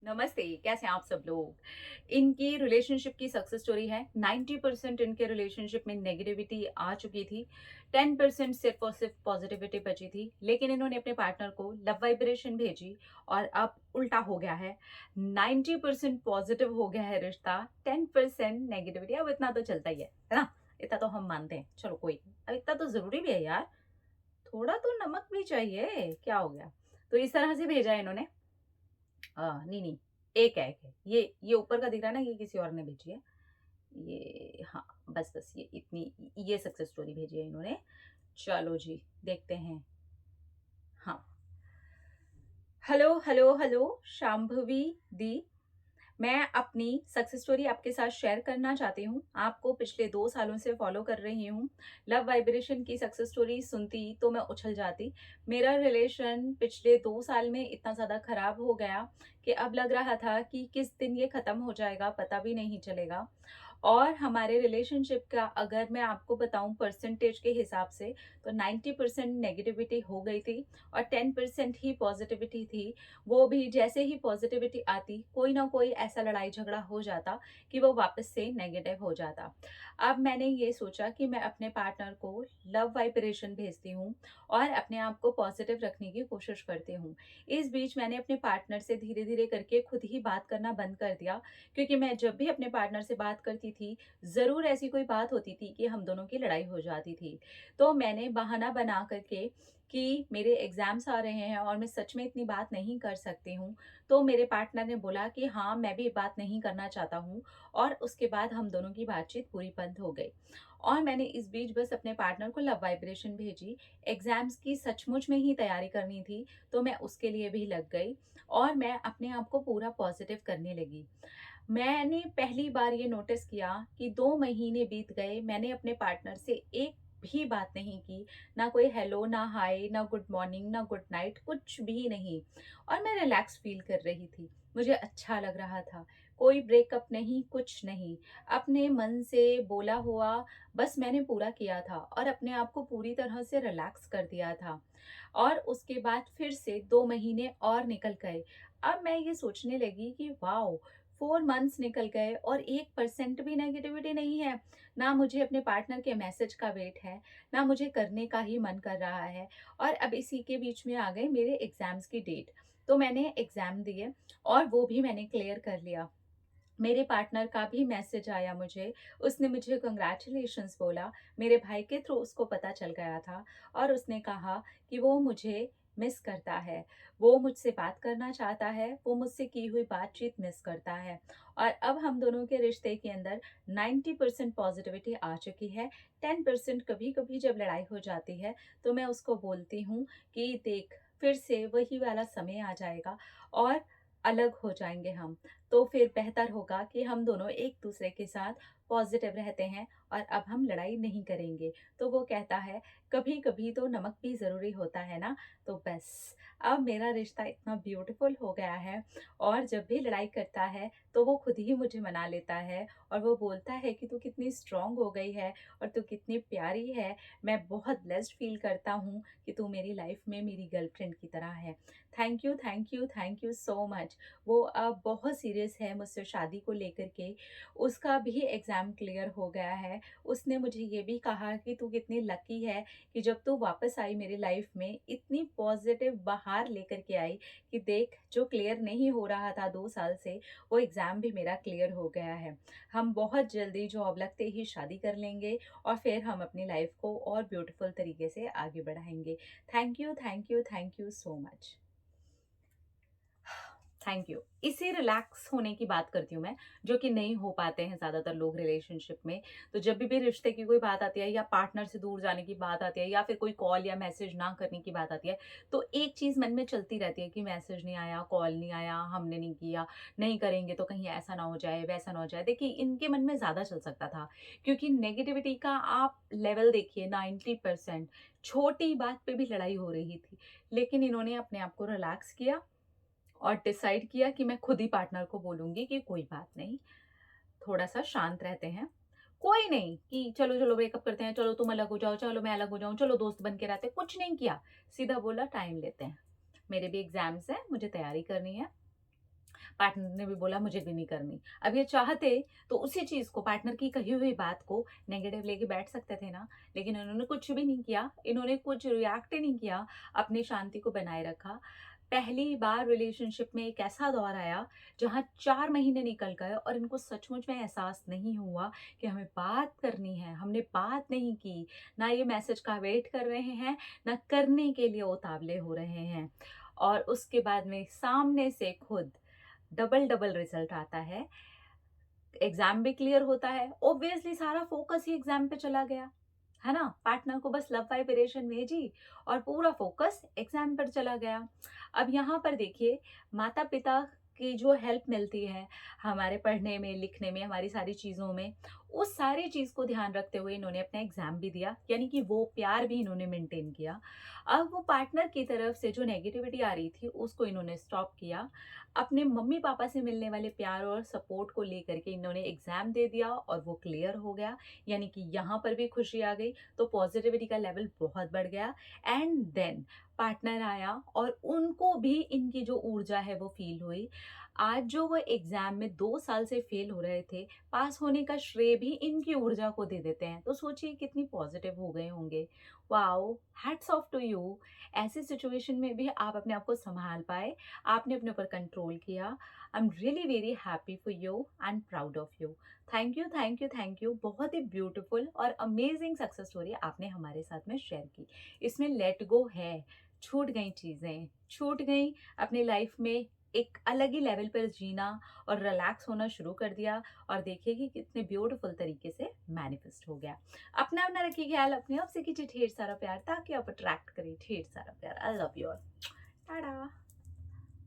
नमस्ते, कैसे हैं आप सब लोग। इनकी रिलेशनशिप की सक्सेस स्टोरी है। 90% इनके रिलेशनशिप में नेगेटिविटी आ चुकी थी। 10% सिर्फ और सिर्फ पॉजिटिविटी बची थी, लेकिन इन्होंने अपने पार्टनर को लव वाइब्रेशन भेजी और अब उल्टा हो गया है। 90% पॉजिटिव हो गया है रिश्ता, 10% नेगेटिविटी। अब इतना तो चलता ही है ना। इतना तो हम मानते हैं, चलो कोई नहीं। अब इतना तो जरूरी भी है यार, थोड़ा तो नमक भी चाहिए, क्या हो गया। तो इस तरह से भेजा है इन्होंने। नहीं नहीं, एक है ये ऊपर का दिख रहा है ना, ये किसी और ने भेजी है। ये हाँ, बस बस ये इतनी, ये सक्सेस स्टोरी भेजी है इन्होंने। चलो जी, देखते हैं। हाँ, हेलो हेलो हेलो शांभवी दी। मैं अपनी सक्सेस स्टोरी आपके साथ शेयर करना चाहती हूँ। आपको पिछले 2 सालों से फॉलो कर रही हूँ। लव वाइब्रेशन की सक्सेस स्टोरी सुनती तो मैं उछल जाती। मेरा रिलेशन पिछले 2 साल में इतना ज़्यादा खराब हो गया कि अब लग रहा था कि किस दिन ये ख़त्म हो जाएगा, पता भी नहीं चलेगा। और हमारे रिलेशनशिप का अगर मैं आपको बताऊं परसेंटेज के हिसाब से, तो 90% नेगेटिविटी हो गई थी और 10% ही पॉजिटिविटी थी। वो भी जैसे ही पॉजिटिविटी आती, कोई ना कोई ऐसा लड़ाई झगड़ा हो जाता कि वो वापस से नेगेटिव हो जाता। अब मैंने ये सोचा कि मैं अपने पार्टनर को लव वाइब्रेशन भेजती हूँ और अपने आप को पॉजिटिव रखने की कोशिश करती हूँ। इस बीच मैंने अपने पार्टनर से धीरे धीरे करके खुद ही बात करना बंद कर दिया, क्योंकि मैं जब भी अपने पार्टनर से बात करती थी, ज़रूर ऐसी कोई बात होती थी कि हम दोनों की लड़ाई हो जाती थी। तो मैंने बहाना बना करके कि मेरे एग्ज़ाम्स आ रहे हैं और मैं सच में इतनी बात नहीं कर सकती हूँ, तो मेरे पार्टनर ने बोला कि हाँ, मैं भी बात नहीं करना चाहता हूँ, और उसके बाद हम दोनों की बातचीत पूरी बंद हो गई। और मैंने इस बीच बस अपने पार्टनर को लव वाइब्रेशन भेजी। एग्ज़ाम्स की सचमुच में ही तैयारी करनी थी, तो मैं उसके लिए भी लग गई और मैं अपने आप को पूरा पॉज़िटिव करने लगी। मैंने पहली बार ये नोटिस किया कि 2 महीने बीत गए, मैंने अपने पार्टनर से एक भी बात नहीं की, ना कोई हेलो, ना हाय, ना गुड मॉर्निंग, ना गुड नाइट, कुछ भी नहीं। और मैं रिलैक्स फ़ील कर रही थी, मुझे अच्छा लग रहा था। कोई ब्रेकअप नहीं, कुछ नहीं। अपने मन से बोला हुआ बस मैंने पूरा किया था और अपने आप को पूरी तरह से रिलैक्स कर दिया था। और उसके बाद फिर से 2 महीने और निकल गए। अब मैं ये सोचने लगी कि वाओ! 4 मंथ्स निकल गए और 1% भी नेगेटिविटी नहीं है। ना मुझे अपने पार्टनर के मैसेज का वेट है, ना मुझे करने का ही मन कर रहा है। और अब इसी के बीच में आ गए मेरे एग्ज़ाम्स की डेट। तो मैंने एग्ज़ाम दिए और वो भी मैंने क्लियर कर लिया। मेरे पार्टनर का भी मैसेज आया मुझे, उसने मुझे कांग्रेचुलेशंस बोला। मेरे भाई के थ्रू उसको पता चल गया था और उसने कहा कि वो मुझे मिस करता है, वो मुझसे बात करना चाहता है, वो मुझसे की हुई बातचीत मिस करता है। और अब हम दोनों के रिश्ते के अंदर 90% पॉजिटिविटी आ चुकी है। 10% कभी-कभी जब लड़ाई हो जाती है, तो मैं उसको बोलती हूँ कि देख, फिर से वही वाला समय आ जाएगा और अलग हो जाएँगे हम। तो फिर बेहतर होगा कि हम दोनों एक-दूसरे के साथ पॉज़िटिव रहते हैं और अब हम लड़ाई नहीं करेंगे। तो वो कहता है, कभी-कभी तो नमक भी ज़रूरी होता है ना। तो बस, अब मेरा रिश्ता इतना ब्यूटीफुल हो गया है और जब भी लड़ाई करता है, तो वो खुद ही मुझे मना लेता है और वो बोलता है कि तू कितनी स्ट्रॉन्ग हो गई है और तू कितनी प्यारी है। मैं बहुत ब्लेस्ड फ़ील करता हूँ कि तू मेरी लाइफ़ में मेरी गर्लफ्रेंड की तरह है। Thank you, thank you, thank you so much. वो अब बहुत सीरियस है मुझसे शादी को लेकर के। उसका भी एग्ज़ाम क्लियर हो गया है। उसने मुझे ये भी कहा कि तू कितनी लकी है कि जब तू वापस आई मेरी लाइफ़ में, इतनी पॉज़िटिव बहार लेकर के आई कि देख, जो क्लियर नहीं हो रहा था 2 साल से, वो एग्ज़ाम भी मेरा क्लियर हो गया है। हम बहुत जल्दी जॉब लगते ही शादी कर लेंगे और फिर हम अपनी लाइफ़ को और ब्यूटीफुल तरीके से आगे बढ़ाएँगे। Thank you, thank you, thank you so much. Thank you. इसी रिलैक्स होने की बात करती हूँ मैं, जो कि नहीं हो पाते हैं ज़्यादातर लोग रिलेशनशिप में। तो जब भी रिश्ते की कोई बात आती है या पार्टनर से दूर जाने की बात आती है या फिर कोई कॉल या मैसेज ना करने की बात आती है, तो एक चीज़ मन में चलती रहती है कि मैसेज नहीं आया, कॉल नहीं आया, हमने नहीं किया, नहीं करेंगे तो कहीं ऐसा ना हो जाए, वैसा ना हो जाए। देखिए, इनके मन में ज़्यादा चल सकता था, क्योंकि नेगेटिविटी का आप लेवल देखिए, 90%। छोटी बात पे भी लड़ाई हो रही थी, लेकिन इन्होंने अपने आप को रिलैक्स किया और डिसाइड किया कि मैं खुद ही पार्टनर को बोलूँगी कि कोई बात नहीं, थोड़ा-सा शांत रहते हैं। कोई नहीं कि चलो, चलो ब्रेकअप करते हैं, चलो तुम अलग हो जाओ, चलो मैं अलग हो जाऊँ, चलो दोस्त बन के रहते हैं, कुछ नहीं किया। सीधा बोला टाइम लेते हैं। मेरे भी एग्ज़ाम्स हैं, मुझे तैयारी करनी है। पार्टनर ने भी बोला मुझे भी नहीं करनी। अब ये चाहते तो उसी चीज़ को, पार्टनर की कही हुई बात को नेगेटिव लेके बैठ सकते थे ना, लेकिन इन्होंने कुछ भी नहीं किया, इन्होंने कुछ रिएक्ट ही नहीं किया, अपनी शांति को बनाए रखा। पहली बार रिलेशनशिप में एक ऐसा दौर आया जहाँ 4 महीने निकल गए और इनको सचमुच में एहसास नहीं हुआ कि हमें बात करनी है, हमने बात नहीं की, ना ये मैसेज का वेट कर रहे हैं, ना करने के लिए उतावले हो रहे हैं। और उसके बाद में सामने से खुद डबल-डबल रिज़ल्ट आता है, एग्ज़ाम भी क्लियर होता है, ऑब्वियसली सारा फ़ोकस ही एग्ज़ाम पे चला गया, है ना? पार्टनर को बस लव वाइब्रेशन भेजी और पूरा फ़ोकस एग्ज़ाम पर चला गया। अब यहाँ पर देखिए, माता-पिता की जो हेल्प मिलती है हमारे पढ़ने में, लिखने में, हमारी सारी चीज़ों में, उस सारी चीज़ को ध्यान रखते हुए इन्होंने अपना एग्ज़ाम भी दिया, यानी कि वो प्यार भी इन्होंने मेंटेन किया। अब वो पार्टनर की तरफ से जो नेगेटिविटी आ रही थी, उसको इन्होंने स्टॉप किया। अपने मम्मी-पापा से मिलने वाले प्यार और सपोर्ट को लेकर के इन्होंने एग्ज़ाम दे दिया और वो क्लियर हो गया, यानी कि यहाँ पर भी खुशी आ गई, तो पॉज़िटिविटी का लेवल बहुत बढ़ गया। एंड देन पार्टनर आया और उनको भी इनकी जो ऊर्जा है वो फ़ील हुई। आज जो वो एग्ज़ाम में 2 साल से फ़ेल हो रहे थे, पास होने का श्रेय भी इनकी ऊर्जा को दे देते हैं। तो सोचिए कितनी पॉज़िटिव हो गए होंगे। Wow! Hats off to you. ऐसी सिचुएशन में भी आप अपने आप को सँभाल पाए, आपने अपने ऊपर कंट्रोल किया। I am really very happy for you and proud of you. Thank you, thank you, thank you. बहुत ही ब्यूटीफुल और अमेज़िंग सक्सेस स्टोरी आपने हमारे साथ में शेयर की। इसमें लेट गो है, छूट गई चीज़ें, छूट गई, अपनी लाइफ़ में एक अलग ही लेवल पर जीना और रिलैक्स होना शुरू कर दिया और देखिए कि कितने ब्यूटीफुल तरीके से मैनिफेस्ट हो गया। अपना रखिए ख्याल, अपने आप से कीजिए ढेर सारा प्यार ताकि आप अट्रैक्ट करें ढेर सारा प्यार। I love you all. Tata.